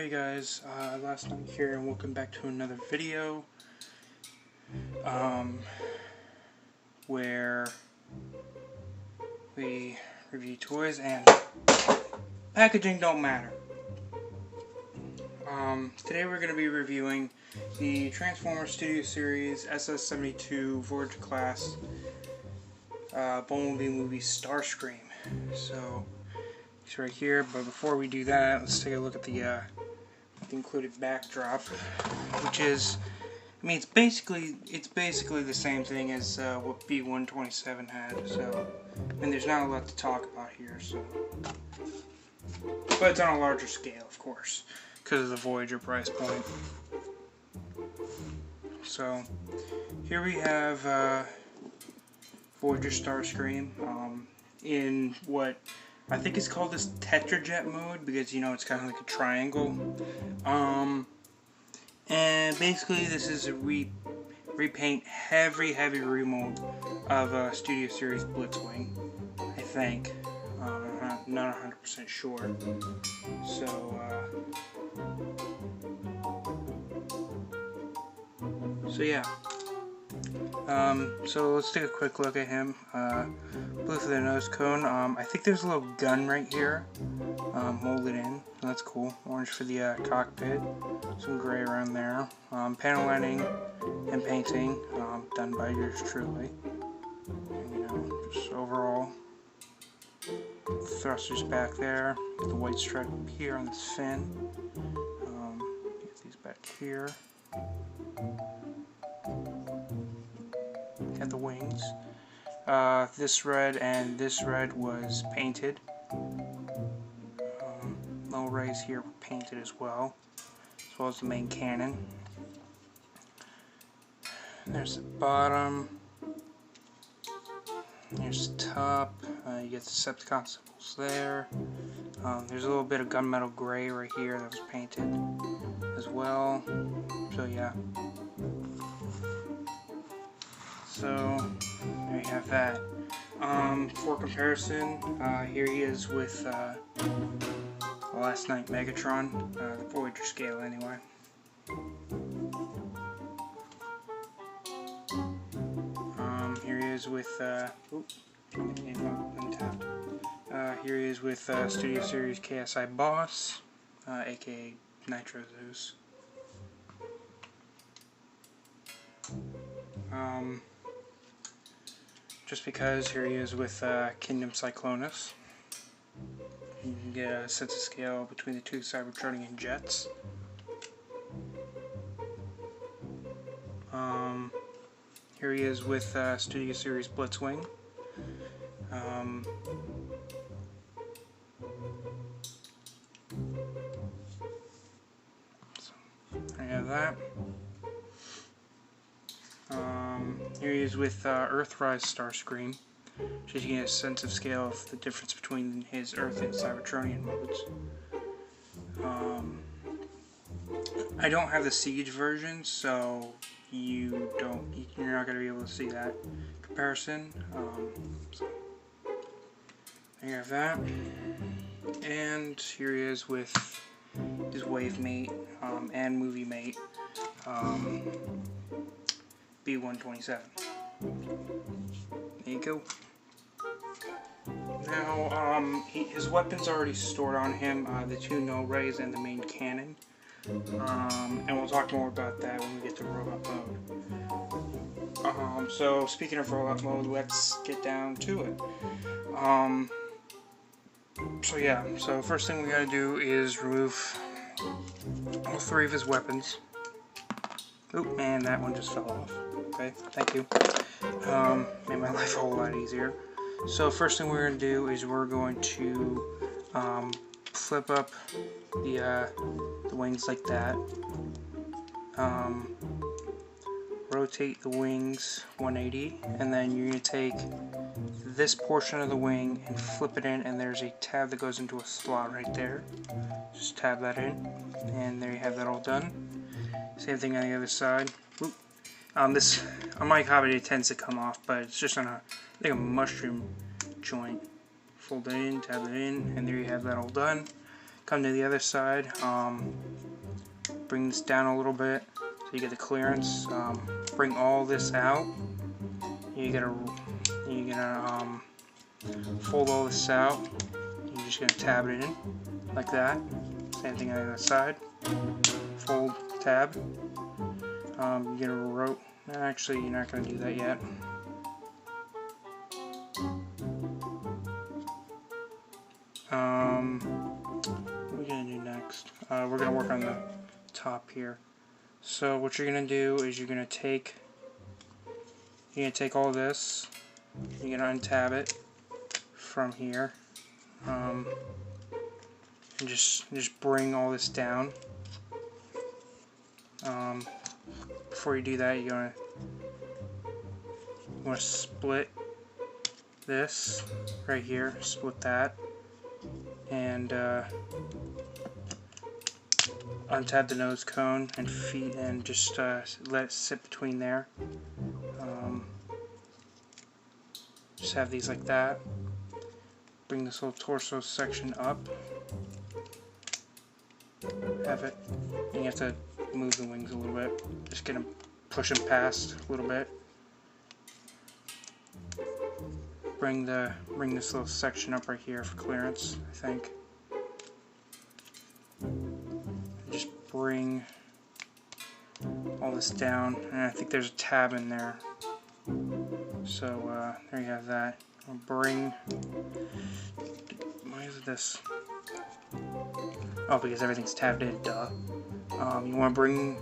Hey guys, last night here and welcome back to another video where we review toys and packaging don't matter. Today we're going to be reviewing the Transformers Studio Series SS-72 Voyager class Bumblebee movie STARSCREAM. So it's right here, but before we do that, let's take a look at the included backdrop, which is, I mean, it's basically the same thing as what B-127 had. So, and there's not a lot to talk about here. So, but it's on a larger scale, of course, because of the Voyager price point. So, here we have Voyager STARSCREAM in what I think it's called this Tetrajet mode, because you know it's kind of like a triangle. And basically this is a repaint, heavy remold of Studio Series Blitzwing, I think. I'm not 100% sure. So yeah. So let's take a quick look at him. Blue for the nose cone. I think there's a little gun right here, molded in. That's cool. Orange for the cockpit. Some gray around there. Panel lining and painting, done by yours truly. And, you know, just overall. Thrusters back there. The white stripe here on this fin. Get these back here. Got the wings. This red and this red was painted. Low rays here were painted as well as the main cannon. There's the bottom. There's the top. You get the Decepticon symbols there. There's a little bit of gunmetal gray right here that was painted as well. So yeah. So there you have that. For comparison, here he is with Last Night Megatron, the Voyager scale anyway. Here he is with here he is with Studio Series KSI Boss, aka Nitro Zeus. Just because here he is with Kingdom Cyclonus. You can get a sense of scale between the two Cybertronian jets. Here he is with Studio Series Blitzwing. So, there you have that. Here he is with Earthrise STARSCREAM, just to get a sense of scale of the difference between his Earth and Cybertronian modes. I don't have the Siege version, so you're not going to be able to see that comparison. So there you have that. And here he is with his wave mate and movie mate. B-127. There you go. Now, his weapon's already stored on him, the two no rays and the main cannon. And we'll talk more about that when we get to robot mode. So, speaking of robot mode, let's get down to it. So yeah, so first thing we gotta do is remove all three of his weapons. Oop, and that one just fell off. Okay, thank you. Made my life a whole lot easier. So first thing we're going to do is we're going to flip up the wings like that. Rotate the wings 180, and then you're going to take this portion of the wing and flip it in, and there's a tab that goes into a slot right there. Just tab that in, and there you have that all done. Same thing on the other side. Oop. This, unlike how it tends to come off, but it's just on a, I think, a mushroom joint. Fold it in, tab it in, and there you have that all done. come to the other side, bring this down a little bit so you get the clearance. Bring all this out. You're gonna fold all this out. You're just gonna tab it in like that. Same thing on the other side. Fold, tab. You're gonna rotate. Actually, you're not gonna do that yet. What are we gonna do next? We're gonna work on the top here. So what you're gonna do is you're gonna take all this. You're gonna untab it from here, and just bring all this down. Before you do that, you want to split this right here. Split that, and untab the nose cone and feet, and just let it sit between there. Just have these like that. Bring this little torso section up. Have it, and you have to move the wings a little bit. Just get them, push them past a little bit. Bring this little section up right here for clearance, I think. Just bring all this down, and I think there's a tab in there. So there you have that. I'll bring. Why is it this? Oh, because everything's tabbed in. Duh. You want to bring.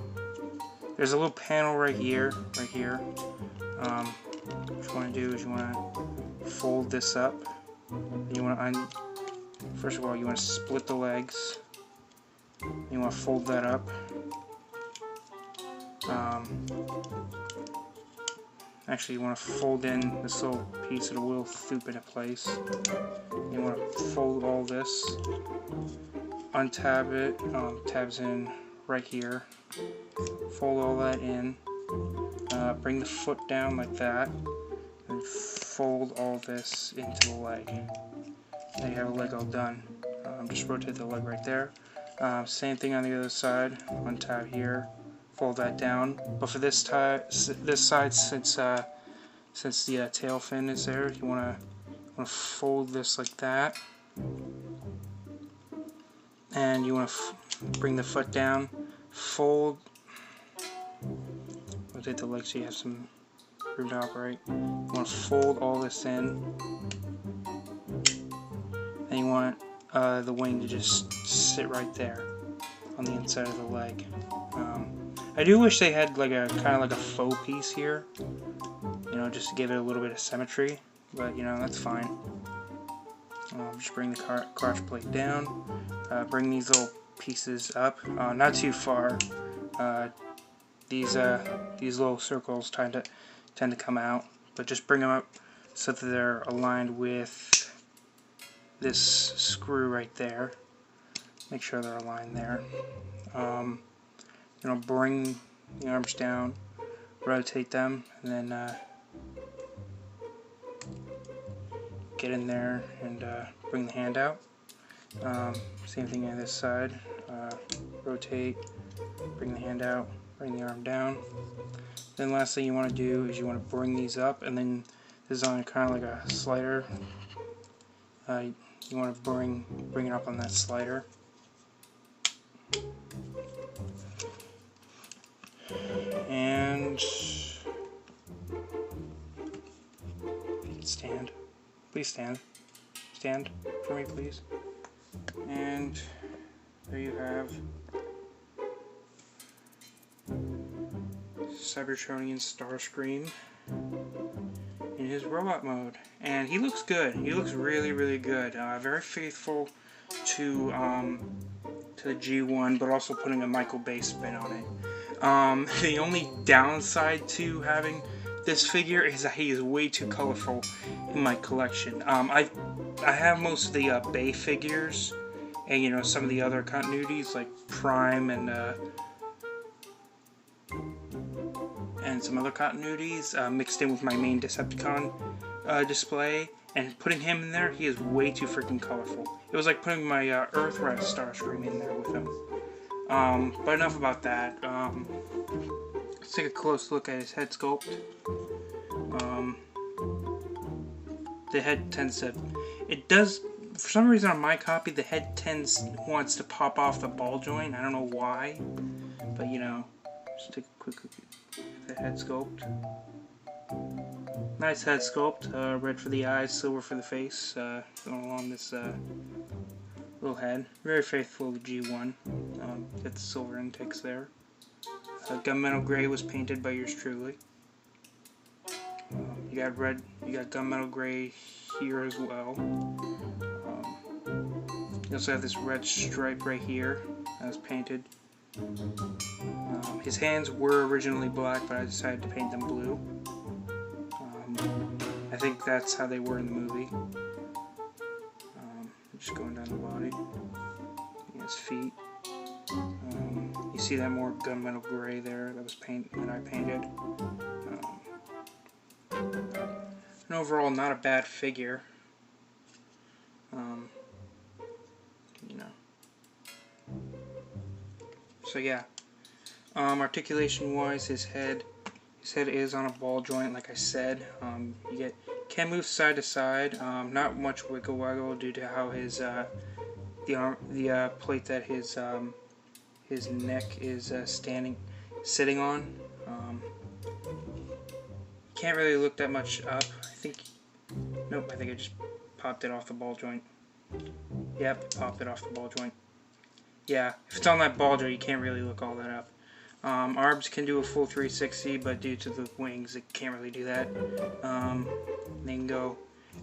There's a little panel right here. What you want to do is you want to fold this up. You want to first of all, you want to split the legs. You want to fold that up. Actually, you want to fold in this little piece of the wheel loop into place. You want to fold all this, untab it, tabs in right here, fold all that in, bring the foot down like that, and fold all this into the leg. Now you have a leg all done. Just rotate the leg right there. Same thing on the other side, untab here, fold that down. But for this side, since the tail fin is there, you want to fold this like that, and you want to bring the foot down, fold, rotate the leg so you have some room to operate. You want to fold all this in, and you want the wing to just sit right there on the inside of the leg. I do wish they had like a kind of like a faux piece here, you know, just to give it a little bit of symmetry, but you know, that's fine. Just bring the crotch plate down, bring these little pieces up, not too far. These little circles tend to come out, but just bring them up so that they're aligned with this screw right there. Make sure they're aligned there. You know, bring the arms down, rotate them, and then get in there and bring the hand out. Same thing on this side. Rotate, bring the hand out, bring the arm down. Then last thing you want to do is you want to bring these up, and then this is on kind of like a slider. You want to bring it up on that slider. And stand. Please stand. Stand for me, please. And there you have Cybertronian Starscream in his robot mode, and he looks good. He looks really, really good. Very faithful to the G1, but also putting a Michael Bay spin on it. The only downside to having this figure is that he is way too colorful in my collection. I have most of the Bay figures, and you know, some of the other continuities like Prime and some other continuities mixed in with my main Decepticon display, And putting him in there, he is way too freaking colorful. It was like putting my Earthrise STARSCREAM in there with him. But enough about that. Let's take a close look at his head sculpt. The head tends to... It does... For some reason on my copy, the head wants to pop off the ball joint. I don't know why. But, you know, just take a quick look at the head sculpt. Nice head sculpt. Red for the eyes, silver for the face. Going along this little head. Very faithful to G1. Got the silver intakes there. Gunmetal gray was painted by yours truly. You got red. You got gunmetal gray here as well. You also have this red stripe right here that was painted. His hands were originally black, but I decided to paint them blue. I think that's how they were in the movie. Just going down the body. His feet. You see that more gunmetal gray there that was that I painted. And overall, not a bad figure. You know. So yeah. Articulation-wise, his head is on a ball joint, like I said. You can move side to side. Not much wiggle due to how his the plate that his neck is sitting on. Can't really look that much up. Nope, I think I just popped it off the ball joint. Yep, popped it off the ball joint. Yeah, if it's on that ball joint, you can't really look all that up. Arms can do a full 360, but due to the wings, it can't really do that. They can go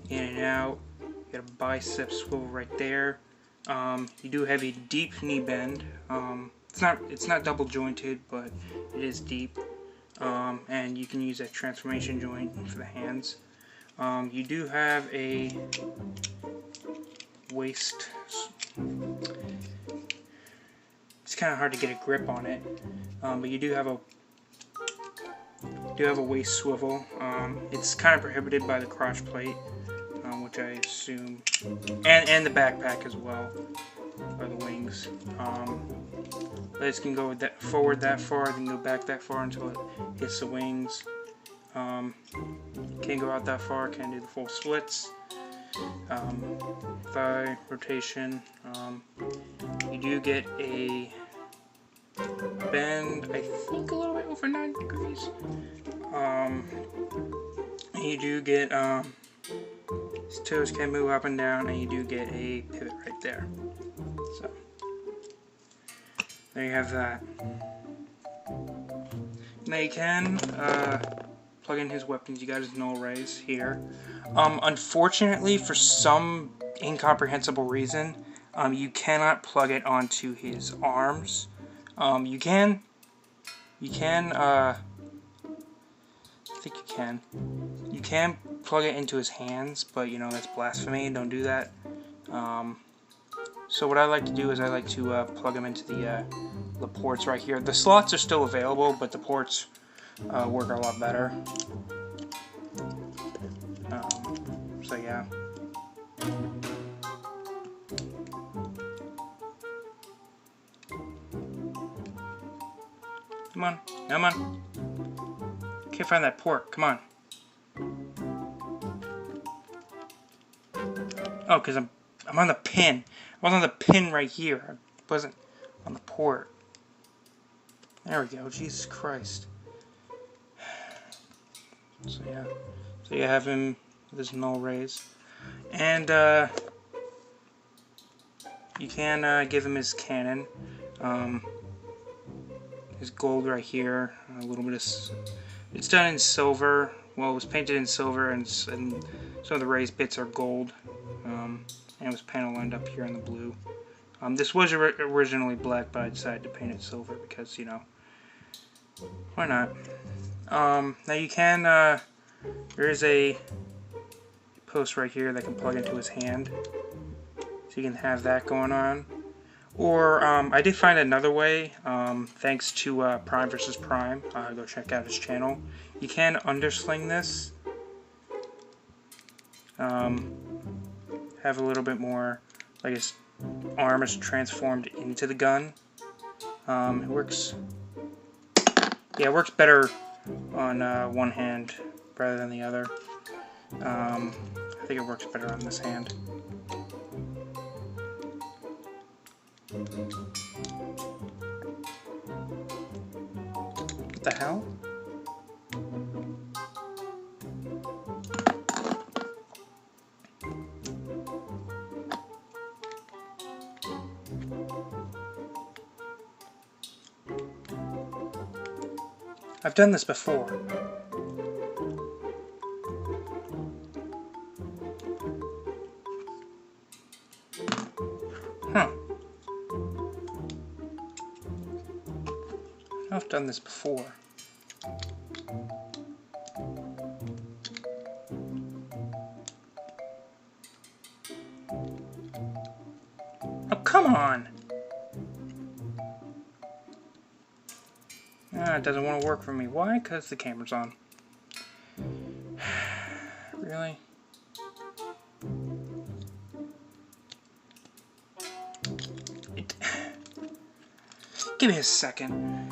in and out. You got a bicep swivel right there. You do have a deep knee bend. It's not double jointed, but it is deep. And you can use that transformation joint for the hands. You do have a waist. It's kind of hard to get a grip on it, but you do have a waist swivel. It's kind of prohibited by the crotch plate, which I assume, and the backpack as well, or the wings. Legs can go forward that far, then go back that far until it hits the wings. Can't go out that far, can't do the full splits. Thigh rotation. You do get a bend, I think a little bit over 90 degrees. You do get his toes can move up and down, and you do get a pivot right there. So there you have that. Now you can plug in his weapons. You got his null rays here. Unfortunately, for some incomprehensible reason, you cannot plug it onto his arms. You can, I think you can. You can plug it into his hands, but you know, that's blasphemy, don't do that. So what I like to do is I like to plug them into the ports right here. The slots are still available, but the ports work a lot better. So yeah. Come on, come on. Can't find that port, come on. Oh, because I'm on the pin. I was on the pin right here. I wasn't on the port. There we go, Jesus Christ. So yeah. So you have him with his null rays. And you can give him his cannon. His gold right here. A little bit of... It's done in silver. Well, it was painted in silver, and some of the raised bits are gold. And it was panel lined up here in the blue. This was originally black, but I decided to paint it silver because, you know, why not? Now you can, there is a post right here that can plug into his hand. So you can have that going on. Or, I did find another way, thanks to Prime vs. Prime. Go check out his channel. You can undersling this. have a little bit more, like his arm is transformed into the gun. It works, yeah, it works better on one hand rather than the other. I think it works better on this hand. What the hell? I've done this before. Huh. I've done this before. Oh, come on! Ah, it doesn't want to work for me. Why? Because the camera's on. Really? Give me a second.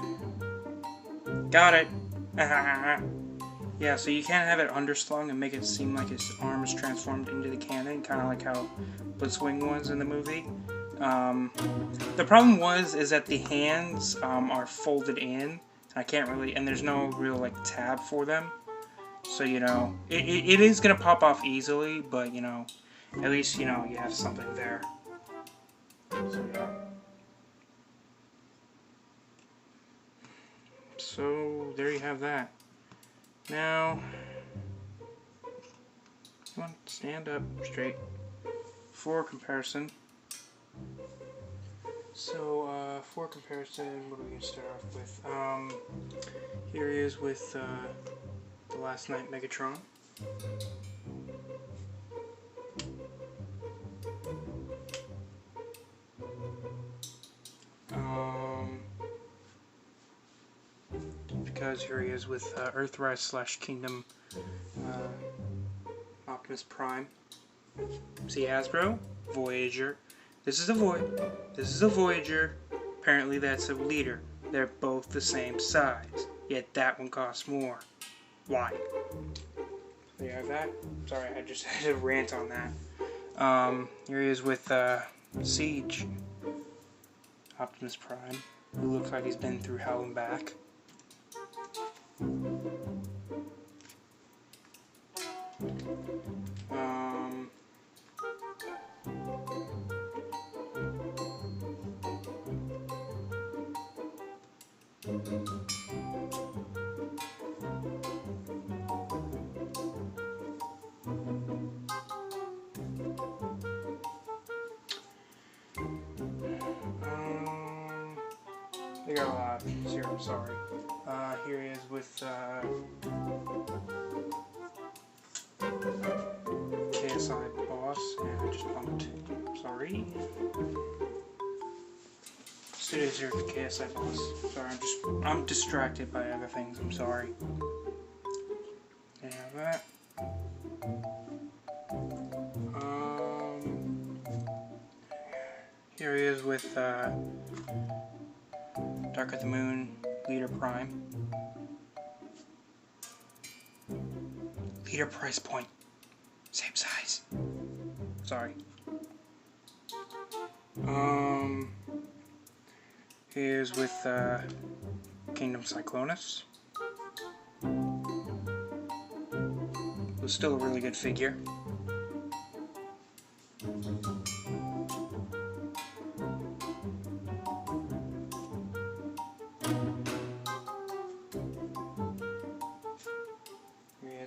Got it. Yeah, so you can't have it underslung and make it seem like his arm is transformed into the cannon, kind of like how Blitzwing was in the movie. The problem is that the hands are folded in. I can't really, and there's no real like tab for them. So, you know, it is going to pop off easily, but, you know, at least, you know, you have something there. So, yeah. So, there you have that. Now, come on, stand up straight for comparison. So, for comparison, what are we going to start off with? Here he is with the Last Night Megatron. Because here he is with Earthrise / Kingdom Optimus Prime. See Hasbro, Voyager. This is a Voyager. Apparently that's a leader. They're both the same size. Yet that one costs more. Why? There you have that. Sorry, I just had to rant on that. Here he is with Siege. Optimus Prime. Who looks like he's been through hell and back. They got a lot here, I'm sorry. Here he is with KSI Boss, and I just bumped. Sorry. Studios here for KSI Boss. Sorry, I'm distracted by other things, I'm sorry. There you have that. Here he is with Dark of the Moon, Leader Prime. Leader price point. Same size. Sorry. Here's with Kingdom Cyclonus. It was still a really good figure.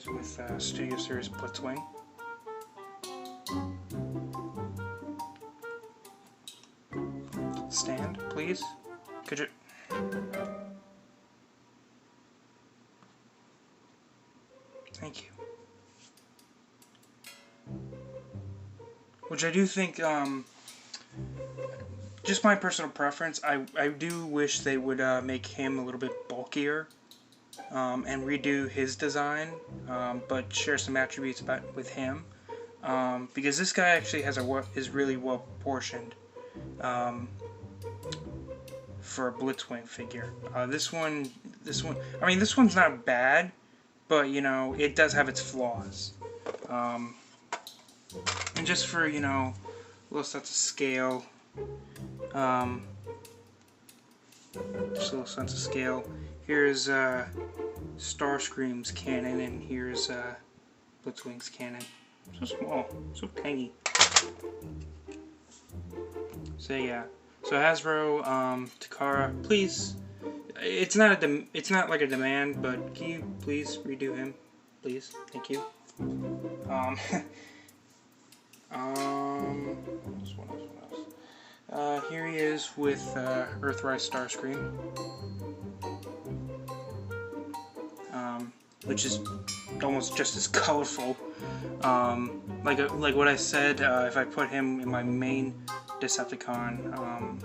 With Studio Series Blitzwing. Stand, please. Could you? Thank you. Which I do think, just my personal preference, I do wish they would make him a little bit bulkier. And redo his design, but share some attributes with him. because this guy actually is really well proportioned for a Blitzwing figure. This one, I mean, this one's not bad, but you know, it does have its flaws. And just for, you know, a little sense of scale, just a little sense of scale. Here's STARSCREAM's cannon, and here's Blitzwing's cannon. So small, so tiny. So yeah. So Hasbro, Takara, please. It's not like a demand, but can you please redo him, please? Thank you. What else? Here he is with Earthrise Starscream, which is almost just as colorful. Like what I said, if I put him in my main Decepticon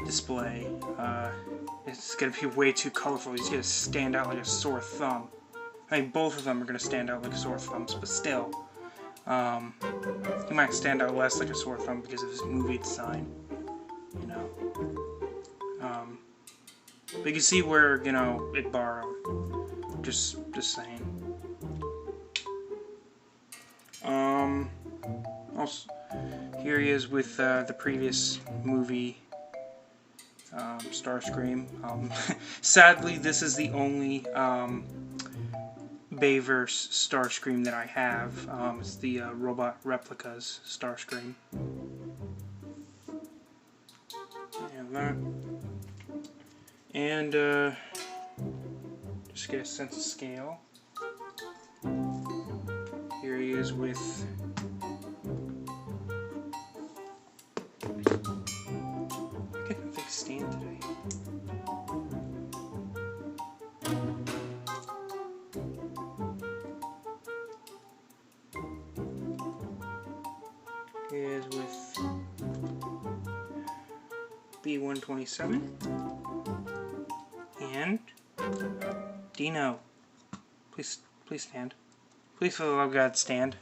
display, it's gonna be way too colorful. He's gonna stand out like a sore thumb. I mean, both of them are gonna stand out like sore thumbs, but still. He might stand out less like a sore thumb because of his movie design, you know. But you can see where, you know, it borrowed. Just saying. Also, here he is with the previous movie, Starscream. Sadly, this is the only Bayverse Starscream that I have. It's the Robot Replicas Starscream. And that. And just get a sense of scale. Here he is with I get a big stand today. Here he is with B-127 and Dino. Please stand. Please, for the love of God, stand.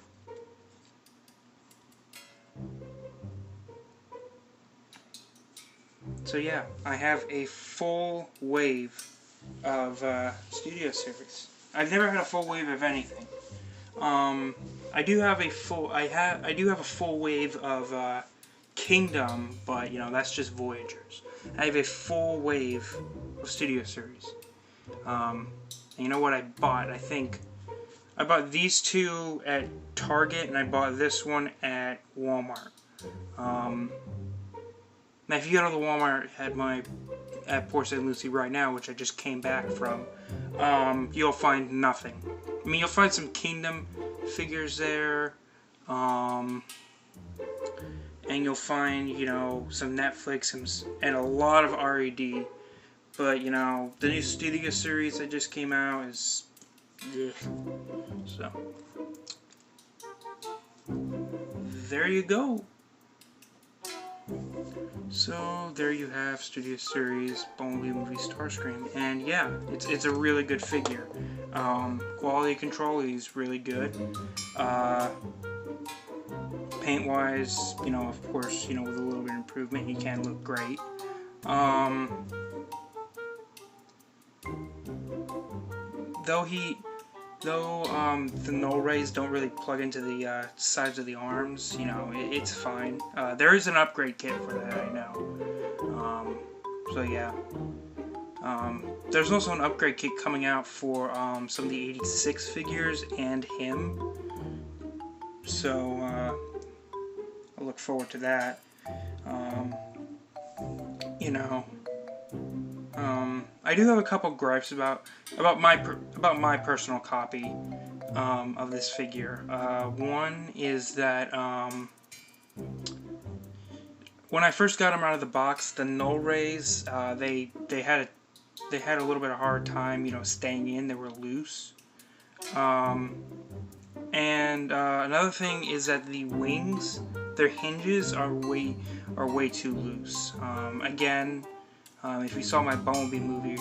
So yeah, I have a full wave of Studio Series. I've never had a full wave of anything. I do have a full wave of Kingdom, but you know, that's just Voyagers. I have a full wave of Studio Series. And you know what I bought? I think I bought these two at Target, and I bought this one at Walmart. Now, if you go to the Walmart at Port St. Lucie right now, which I just came back from, you'll find nothing. I mean, you'll find some Kingdom figures there, and you'll find, you know, some Netflix and a lot of RED. But, you know, the new Studio Series that just came out is... ugh. So, there you go. So, there you have Studio Series Bumblebee movie Starscream. And yeah, it's a really good figure. Quality control is really good. Paint-wise, you know, of course, you know, with a little bit of improvement, he can look great. Though the null rays don't really plug into the sides of the arms, you know, it's fine. There is an upgrade kit for that, I know. So yeah. There's also an upgrade kit coming out for some of the 86 figures and him. So I look forward to that. You know. I do have a couple gripes about my personal copy of this figure. One is that when I first got them out of the box, the null rays they had a little bit of hard time, you know, staying in. They were loose. And another thing is that the wings, their hinges are way too loose. Again. If you saw my Bumblebee movie,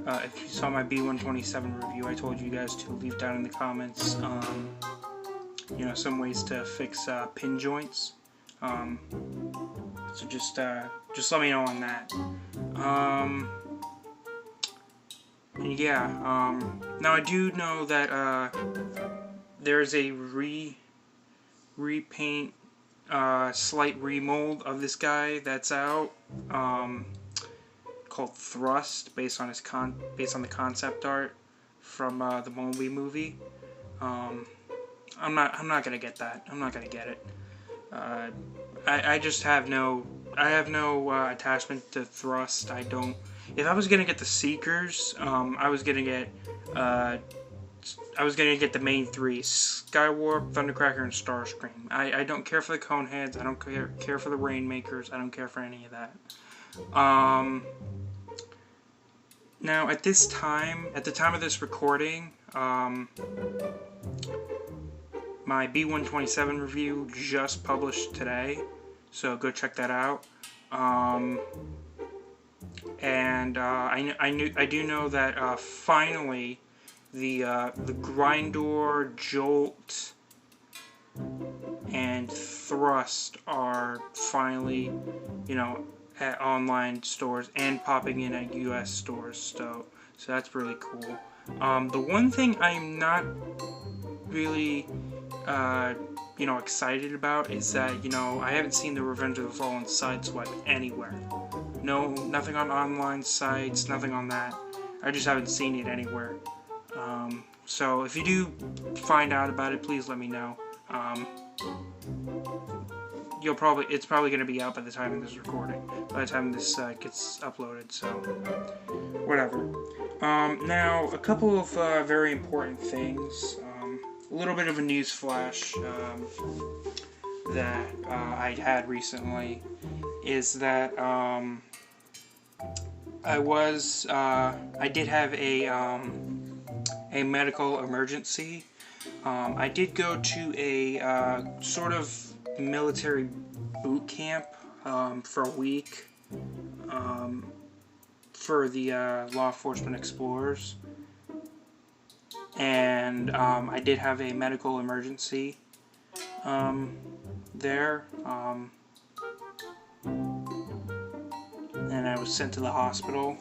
if you saw my B-127 review, I told you guys to leave down in the comments you know, some ways to fix pin joints. So just let me know on that. Yeah. Now I do know that there's a repaint, slight remold of this guy that's out, called Thrust, based on the concept art from the Bumblebee movie. I'm not gonna get that. I'm not gonna get it. I just have no attachment to Thrust. I don't. If I was gonna get the Seekers, I was gonna get the main three: Skywarp, Thundercracker, and Starscream. I don't care for the Coneheads. I don't care for the Rainmakers. I don't care for any of that. Now at the time of this recording, my B-127 review just published today, so go check that out. And I do know that finally the Grindor, Jolt, and Thrust are finally, you know, at online stores and popping in at US stores. So that's really cool. The one thing I'm not really you know, excited about is that, you know, I haven't seen the Revenge of the Fallen sideswipe anywhere. No, nothing on online sites, nothing on that. I just haven't seen it anywhere. So if you do find out about it, please let me know. It's probably going to be out by the time of this recording, by the time this gets uploaded. So whatever. Now a couple of very important things. A little bit of a news flash that I had recently is that I did have a medical emergency. I did go to a sort of military boot camp for a week for the law enforcement explorers. And I did have a medical emergency there, and I was sent to the hospital.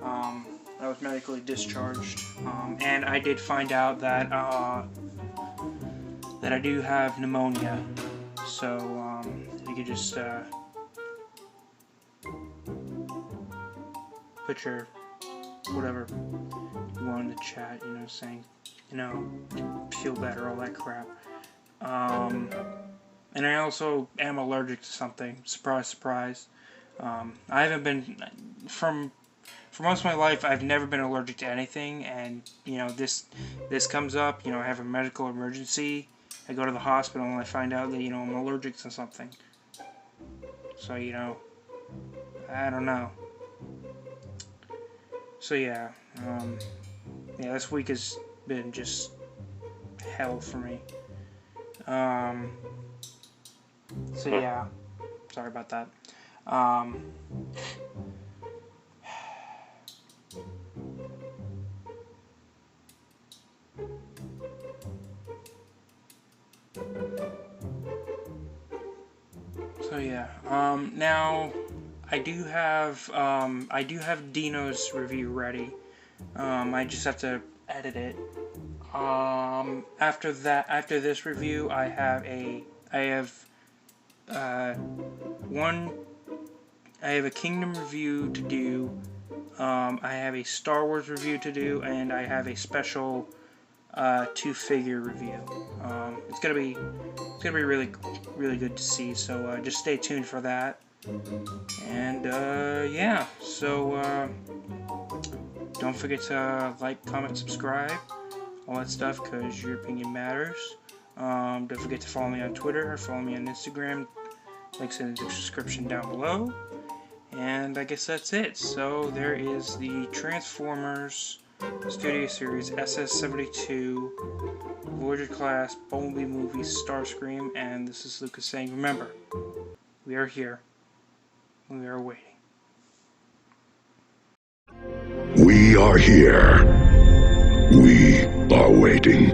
I was medically discharged, and I did find out that I do have pneumonia. So you could just put your whatever you want in the chat, you know, saying, you know, feel better, all that crap. And I also am allergic to something. Surprise, surprise. I haven't been, for most of my life, I've never been allergic to anything, and, you know, this comes up, you know, I have a medical emergency, I go to the hospital, and I find out that, you know, I'm allergic to something. So, you know, I don't know. So yeah, yeah, this week has been just hell for me. So yeah, sorry about that. So yeah, now I do have Dino's review ready. I just have to edit it. After this review, I have a Kingdom review to do. I have a Star Wars review to do, and I have a special 2-figure review. It's gonna be really good to see. So just stay tuned for that. And yeah, so don't forget to like, comment, subscribe, all that stuff, because your opinion matters. Don't forget to follow me on Twitter or follow me on Instagram. Links in the description down below. And I guess that's it. So there is the Transformers Studio Series SS-72 Voyager class Bumblebee movie Starscream, and this is Lucas saying, remember, we are here. We are waiting. We are here. We are waiting.